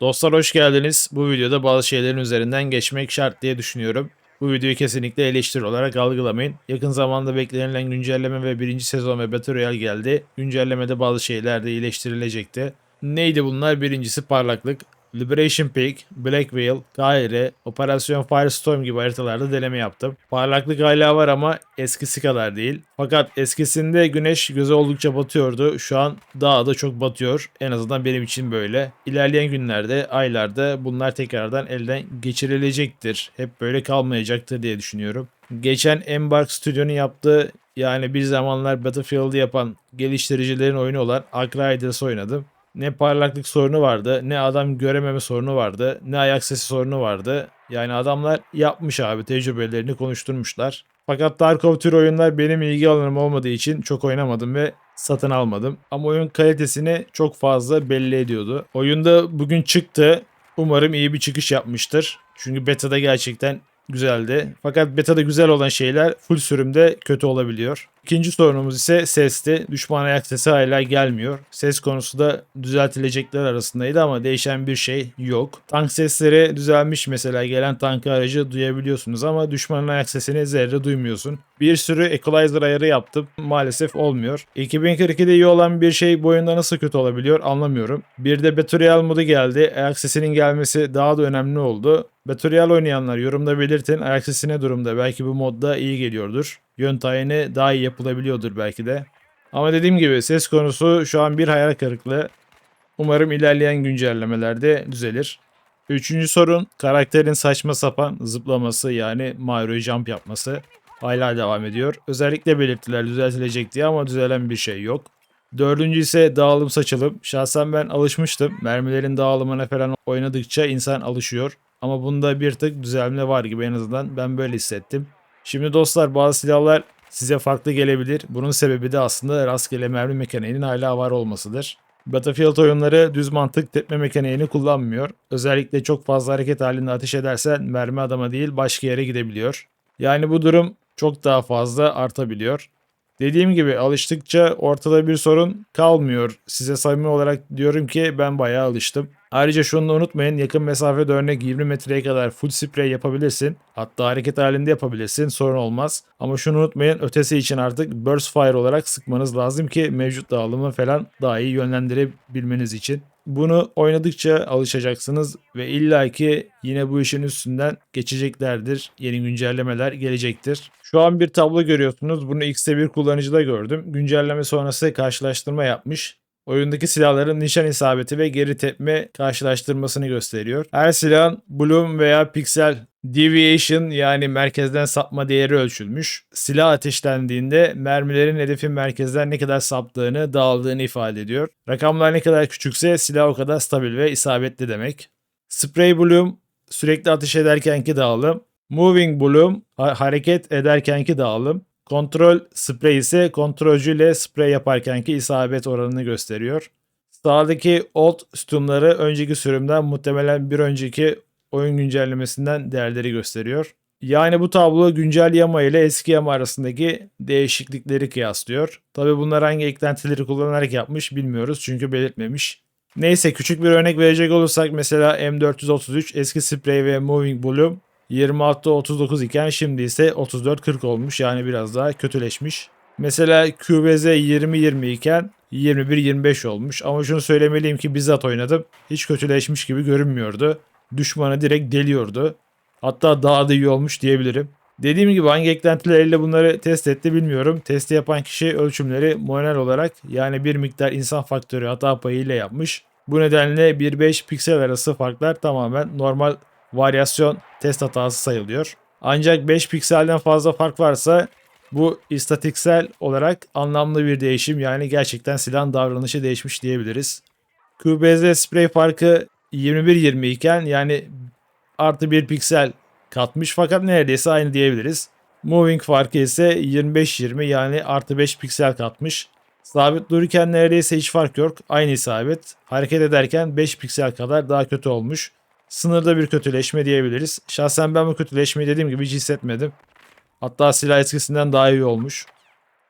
Dostlar hoş geldiniz. Bu videoda bazı şeylerin üzerinden geçmek şart diye düşünüyorum. Bu videoyu kesinlikle eleştiri olarak algılamayın. Yakın zamanda beklenilen güncelleme ve birinci sezon ve Battle Royale geldi. Güncellemede bazı şeyler de iyileştirilecekti. Neydi bunlar? Birincisi parlaklık. Liberation Peak, Black Veil, Kaire, Operasyon Firestorm gibi haritalarda deneme yaptım. Parlaklık hala var ama eskisi kadar değil. Fakat eskisinde güneş göze oldukça batıyordu. Şu an daha da çok batıyor. En azından benim için böyle. İlerleyen günlerde, aylarda bunlar tekrardan elden geçirilecektir. Hep böyle kalmayacaktır diye düşünüyorum. Geçen Embark Studio'nun yaptığı yani bir zamanlar Battlefield'ı yapan geliştiricilerin oyunu olan Ark Riders'ı oynadım. Ne parlaklık sorunu vardı, ne adam görememe sorunu vardı, ne ayak sesi sorunu vardı. Yani adamlar yapmış abi, tecrübelerini konuşturmuşlar. Fakat Tarkov tür oyunlar benim ilgi alanım olmadığı için çok oynamadım ve satın almadım. Ama oyun kalitesini çok fazla belli ediyordu. Oyunda bugün çıktı. Umarım iyi bir çıkış yapmıştır. Çünkü beta'da gerçekten güzeldi. Fakat beta'da güzel olan şeyler full sürümde kötü olabiliyor. İkinci sorunumuz ise sesti. Düşman ayak sesi hala gelmiyor. Ses konusu da düzeltilecekler arasındaydı ama değişen bir şey yok. Tank sesleri düzelmiş, mesela gelen tank aracı duyabiliyorsunuz ama düşmanın ayak sesini zerre duymuyorsun. Bir sürü equalizer ayarı yaptım. Maalesef olmuyor. 2042'de iyi olan bir şey bu oyunda nasıl kötü olabiliyor anlamıyorum. Bir de Battle Royale modu geldi. Ayak sesinin gelmesi daha da önemli oldu. Battle Royale oynayanlar yorumda belirtin. Ayak sesi ne durumda? Belki bu modda iyi geliyordur. Yön tayini daha iyi yapılabiliyordur belki de. Ama dediğim gibi ses konusu şu an bir hayal kırıklığı. Umarım ilerleyen güncellemelerde düzelir. Üçüncü sorun, karakterin saçma sapan zıplaması, yani Mario jump yapması hala devam ediyor. Özellikle belirttiler düzeltilecek diye ama düzelen bir şey yok. Dördüncü ise dağılım saçılım. Şahsen ben alışmıştım. Mermilerin dağılımına falan oynadıkça insan alışıyor. Ama bunda bir tık düzelme var gibi, en azından ben böyle hissettim. Şimdi dostlar, bazı silahlar size farklı gelebilir. Bunun sebebi de aslında rastgele mermi mekaniğinin hala var olmasıdır. Battlefield oyunları düz mantık tepme mekaniğini kullanmıyor. Özellikle çok fazla hareket halinde ateş edersen mermi adama değil başka yere gidebiliyor. Yani bu durum çok daha fazla artabiliyor. Dediğim gibi alıştıkça ortada bir sorun kalmıyor. Size samimi olarak diyorum ki ben bayağı alıştım. Ayrıca şunu da unutmayın, yakın mesafede örnek 20 metreye kadar full spray yapabilirsin. Hatta hareket halinde yapabilirsin, sorun olmaz. Ama şunu unutmayın, ötesi için artık burst fire olarak sıkmanız lazım ki mevcut dağılımı falan daha iyi yönlendirebilmeniz için. Bunu oynadıkça alışacaksınız ve illaki yine bu işin üstünden geçeceklerdir. Yeni güncellemeler gelecektir. Şu an bir tablo görüyorsunuz. Bunu X'te bir kullanıcıda gördüm. Güncelleme sonrası karşılaştırma yapmış. Oyundaki silahların nişan isabeti ve geri tepme karşılaştırmasını gösteriyor. Her silahın bloom veya piksel deviation, yani merkezden sapma değeri ölçülmüş. Silah ateşlendiğinde mermilerin hedefin merkezden ne kadar saptığını, dağıldığını ifade ediyor. Rakamlar ne kadar küçükse silah o kadar stabil ve isabetli demek. Spray bloom sürekli ateş ederkenki dağılım. Moving bloom hareket ederkenki dağılım. Kontrol sprey ise kontrolcüyle sprey yaparkenki isabet oranını gösteriyor. Sağdaki old sütunları önceki sürümden, muhtemelen bir önceki oyun güncellemesinden değerleri gösteriyor. Yani bu tablo güncel yama ile eski yama arasındaki değişiklikleri kıyaslıyor. Tabi bunlar hangi eklentileri kullanarak yapmış bilmiyoruz çünkü belirtmemiş. Neyse, küçük bir örnek verecek olursak mesela M433 eski sprey ve moving bloom 26-39 iken şimdi ise 34-40 olmuş, yani biraz daha kötüleşmiş. Mesela QBZ 20-20 iken 21-25 olmuş ama şunu söylemeliyim ki bizzat oynadım. Hiç kötüleşmiş gibi görünmüyordu. Düşmanı direkt deliyordu. Hatta daha da iyi olmuş diyebilirim. Dediğim gibi hangi eklentileriyle bunları test etti bilmiyorum. Testi yapan kişi ölçümleri manuel olarak, yani bir miktar insan faktörü hata payı ile yapmış. Bu nedenle 1-5 piksel arası farklar tamamen normal varyasyon test hatası sayılıyor. Ancak 5 pikselden fazla fark varsa bu istatistiksel olarak anlamlı bir değişim, yani gerçekten silahın davranışı değişmiş diyebiliriz. QBZ spray farkı 21-20 iken yani artı 1 piksel katmış, fakat neredeyse aynı diyebiliriz. Moving farkı ise 25-20, yani artı 5 piksel katmış. Sabit dururken neredeyse hiç fark yok. Aynı isabet. Hareket ederken 5 piksel kadar daha kötü olmuş. Sınırda bir kötüleşme diyebiliriz. Şahsen ben bu kötüleşmeyi dediğim gibi hiç hissetmedim. Hatta silah eskisinden daha iyi olmuş.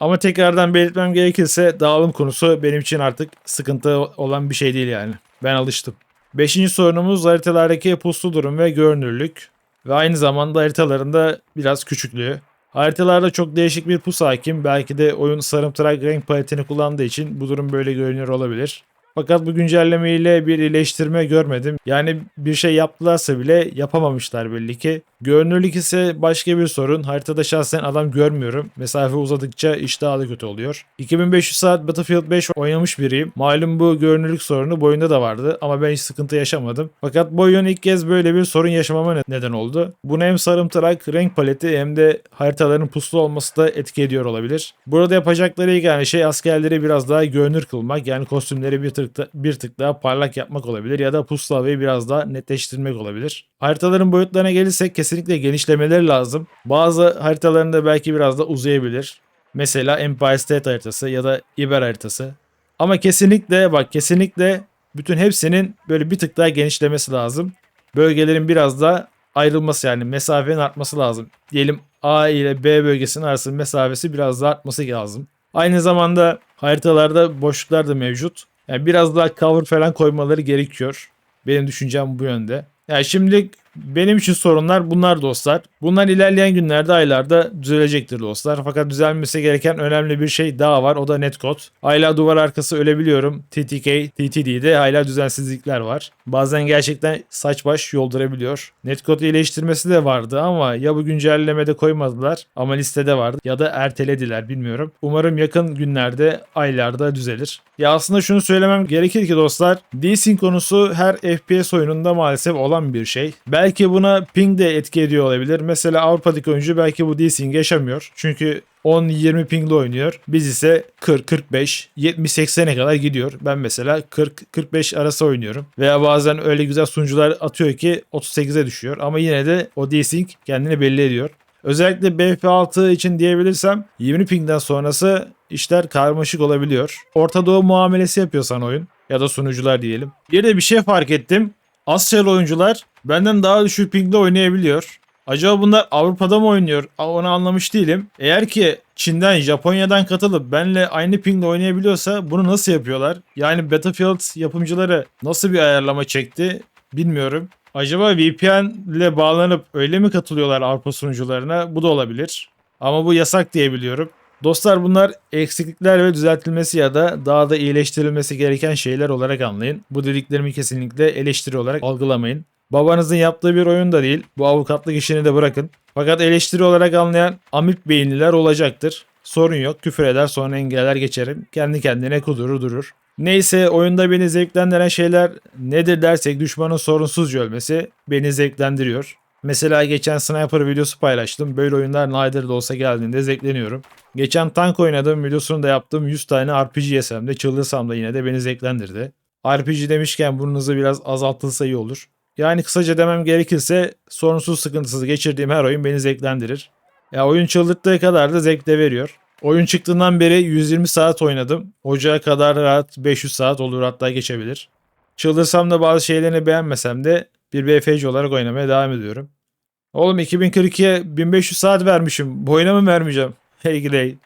Ama tekrardan belirtmem gerekirse dağılım konusu benim için artık sıkıntı olan bir şey değil yani. Ben alıştım. Beşinci sorunumuz haritalardaki puslu durum ve görünürlük ve aynı zamanda haritalarında biraz küçüklüğü. Haritalarda çok değişik bir pus hakim. Belki de oyun sarımtırak renk paletini kullandığı için bu durum böyle görünüyor olabilir. Fakat bu güncelleme ile bir iyileştirme görmedim. Yani bir şey yaptılarsa bile yapamamışlar belli ki. Görünürlük ise başka bir sorun. Haritada şahsen adam görmüyorum. Mesafe uzadıkça iş daha da kötü oluyor. 2500 saat Battlefield 5 oynamış biriyim. Malum bu görünürlük sorunu bu oyunda da vardı ama ben hiç sıkıntı yaşamadım. Fakat bu oyun ilk kez böyle bir sorun yaşamama neden oldu. Buna hem sarımtırak renk paleti hem de haritaların puslu olması da etki ediyor olabilir. Burada yapacakları ilk yani şey askerleri biraz daha görünür kılmak, yani kostümleri bir tık daha parlak yapmak olabilir ya da puslu havayı biraz daha netleştirmek olabilir. Haritaların boyutlarına gelirsek kesinlikle genişlemeleri lazım. Bazı haritalarında belki biraz da uzayabilir. Mesela Empire State haritası ya da İber haritası. Ama kesinlikle bütün hepsinin böyle bir tık daha genişlemesi lazım. Bölgelerin biraz daha ayrılması, yani mesafenin artması lazım. Diyelim A ile B bölgesinin arasında mesafesi biraz daha artması lazım. Aynı zamanda haritalarda boşluklar da mevcut. Yani biraz daha cover falan koymaları gerekiyor. Benim düşüncem bu yönde. Yani şimdilik benim için sorunlar bunlar dostlar. Bunlar ilerleyen günlerde, aylarda düzelecektir dostlar. Fakat düzelmesi gereken önemli bir şey daha var. O da netcode. Hala duvar arkası ölebiliyorum. TTK, TTD'de hala düzensizlikler var. Bazen gerçekten saç baş yoldurabiliyor. Netcode iyileştirmesi de vardı ama ya bu güncellemede koymadılar ama listede vardı ya da ertelediler, bilmiyorum. Umarım yakın günlerde, aylarda düzelir. Ya aslında şunu söylemem gerekir ki dostlar, desync konusu her FPS oyununda maalesef olan bir şey. Belki buna ping de etki ediyor olabilir. Mesela Avrupa'daki oyuncu belki bu desync yaşamıyor. Çünkü 10-20 pingle oynuyor. Biz ise 40-45, 70-80'e kadar gidiyor. Ben mesela 40-45 arası oynuyorum. Veya bazen öyle güzel sunucular atıyor ki 38'e düşüyor. Ama yine de o desync kendini belli ediyor. Özellikle BF6 için diyebilirsem 20 pingden sonrası işler karmaşık olabiliyor. Orta Doğu muamelesi yapıyor sana oyun ya da sunucular diyelim. Bir de bir şey fark ettim. Asyalı oyuncular benden daha düşük pingle oynayabiliyor. Acaba bunlar Avrupa'da mı oynuyor? Onu anlamış değilim. Eğer ki Çin'den, Japonya'dan katılıp benle aynı pingle oynayabiliyorsa bunu nasıl yapıyorlar? Yani Battlefield yapımcıları nasıl bir ayarlama çekti bilmiyorum. Acaba VPN ile bağlanıp öyle mi katılıyorlar Avrupa sunucularına? Bu da olabilir. Ama bu yasak diye biliyorum. Dostlar, bunlar eksiklikler ve düzeltilmesi ya da daha da iyileştirilmesi gereken şeyler olarak anlayın. Bu dediklerimi kesinlikle eleştiri olarak algılamayın. Babanızın yaptığı bir oyun da değil. Bu avukatlık işini de bırakın. Fakat eleştiri olarak anlayan amip beyinliler olacaktır. Sorun yok. Küfür eder, sonra engeller geçerim. Kendi kendine kudurur durur. Neyse, oyunda beni zevklendiren şeyler nedir dersek, düşmanın sorunsuzca ölmesi beni zevklendiriyor. Mesela geçen sniper videosu paylaştım. Böyle oyunlar nadir de olsa geldiğinde zevkleniyorum. Geçen tank oynadım, videosunu da yaptım. 100 tane RPG yesem de çıldırsam da yine de beni zevklendirdi. RPG demişken bunun hızı biraz azaltılsa iyi olur. Yani kısaca demem gerekirse sorunsuz sıkıntısız geçirdiğim her oyun beni zevklendirir. Ya oyun çıldırttığı kadar da zevk de veriyor. Oyun çıktığından beri 120 saat oynadım. Ocağa kadar rahat 500 saat olur, hatta geçebilir. Çıldırsam da bazı şeylerini beğenmesem de bir BFC olarak oynamaya devam ediyorum. Oğlum 2042'ye 1500 saat vermişim. Bu oyuna mı vermeyeceğim? Hey gidey.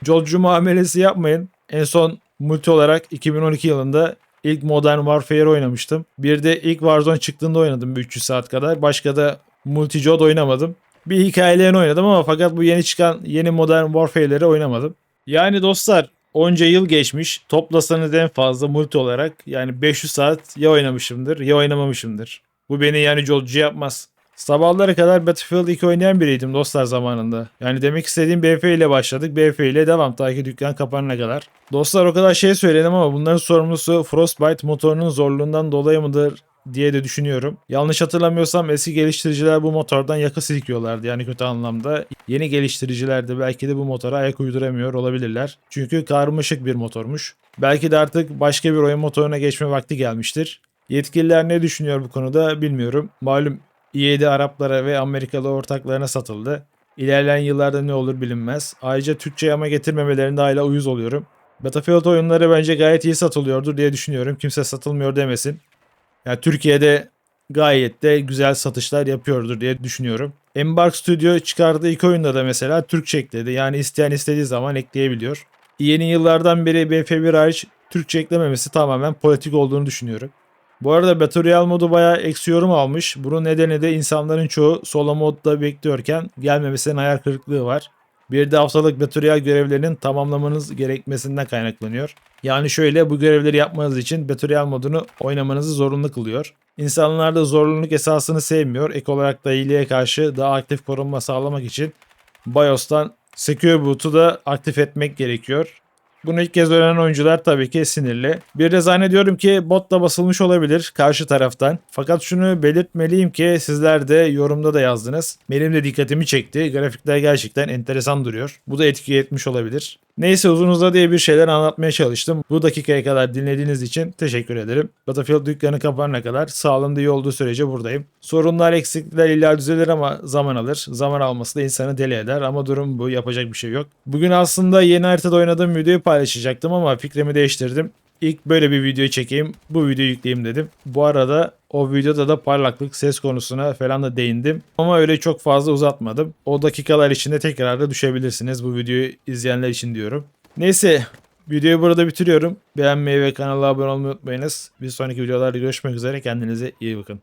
Colcu muamelesi yapmayın. En son multi olarak 2012 yılında ilk Modern Warfare oynamıştım. Bir de ilk Warzone çıktığında oynadım 300 saat kadar. Başka da multi COD oynamadım. Bir hikayelerini oynadım ama fakat bu yeni çıkan yeni Modern Warfare'leri oynamadım. Yani dostlar, onca yıl geçmiş. Toplasanız en fazla multi olarak yani 500 saat ya oynamışımdır ya oynamamışımdır. Bu beni yani colcu yapmaz. Sabahlara kadar Battlefield 2 oynayan biriydim dostlar zamanında. Yani demek istediğim BF ile başladık. BF ile devam ta ki dükkan kapanana kadar. Dostlar, o kadar şey söyledim ama bunların sorumlusu Frostbite motorunun zorluğundan dolayı mıdır diye de düşünüyorum. Yanlış hatırlamıyorsam eski geliştiriciler bu motordan yaka silkiyorlardı, yani kötü anlamda. Yeni geliştiriciler de belki de bu motora ayak uyduramıyor olabilirler. Çünkü karmaşık bir motormuş. Belki de artık başka bir oyun motoruna geçme vakti gelmiştir. Yetkililer ne düşünüyor bu konuda bilmiyorum. Malum EA'de Araplara ve Amerikalı ortaklarına satıldı. İlerleyen yıllarda ne olur bilinmez. Ayrıca Türkçe yama getirmemelerinde hala uyuz oluyorum. Battlefield oyunları bence gayet iyi satılıyordur diye düşünüyorum. Kimse satılmıyor demesin. Yani Türkiye'de gayet de güzel satışlar yapıyordur diye düşünüyorum. Embark Studio çıkardığı ilk oyunda da mesela Türkçe ekledi. Yani isteyen istediği zaman ekleyebiliyor. Yeni yıllardan beri BF1 hariç Türkçe eklememesi tamamen politik olduğunu düşünüyorum. Bu arada Battle Royale modu bayağı eksi yorum almış. Bunun nedeni de insanların çoğu solo modda bekliyorken gelmemesinin hayal kırıklığı var. Bir de haftalık Battle Royale görevlerinin tamamlamanız gerekmesinden kaynaklanıyor. Yani şöyle, bu görevleri yapmanız için Battle Royale modunu oynamanızı zorunlu kılıyor. İnsanlar da zorunluluk esasını sevmiyor. Ek olarak da hileye karşı daha aktif korunma sağlamak için BIOS'tan Secure Boot'u da aktif etmek gerekiyor. Bunu ilk kez öğrenen oyuncular tabii ki sinirli. Bir de zannediyorum ki bot da basılmış olabilir karşı taraftan. Fakat şunu belirtmeliyim ki sizler de yorumda da yazdınız. Benim de dikkatimi çekti. Grafikler gerçekten enteresan duruyor. Bu da etki etmiş olabilir. Neyse, uzun uzadıya bir şeyler anlatmaya çalıştım. Bu dakikaya kadar dinlediğiniz için teşekkür ederim. Battlefield dükkanı kapanana kadar sağlığımda iyi olduğu sürece buradayım. Sorunlar, eksiklikler illa düzelir ama zaman alır. Zaman alması da insanı deli eder ama durum bu, yapacak bir şey yok. Bugün aslında yeni haritada oynadığım videoyu paylaşacaktım ama fikrimi değiştirdim. İlk böyle bir videoyu çekeyim, bu videoyu yükleyeyim dedim. Bu arada o videoda da parlaklık, ses konusuna falan da değindim. Ama öyle çok fazla uzatmadım. O dakikalar içinde tekrar da düşebilirsiniz, bu videoyu izleyenler için diyorum. Neyse, videoyu burada bitiriyorum. Beğenmeyi ve kanala abone olmayı unutmayınız. Bir sonraki videolarda görüşmek üzere. Kendinize iyi bakın.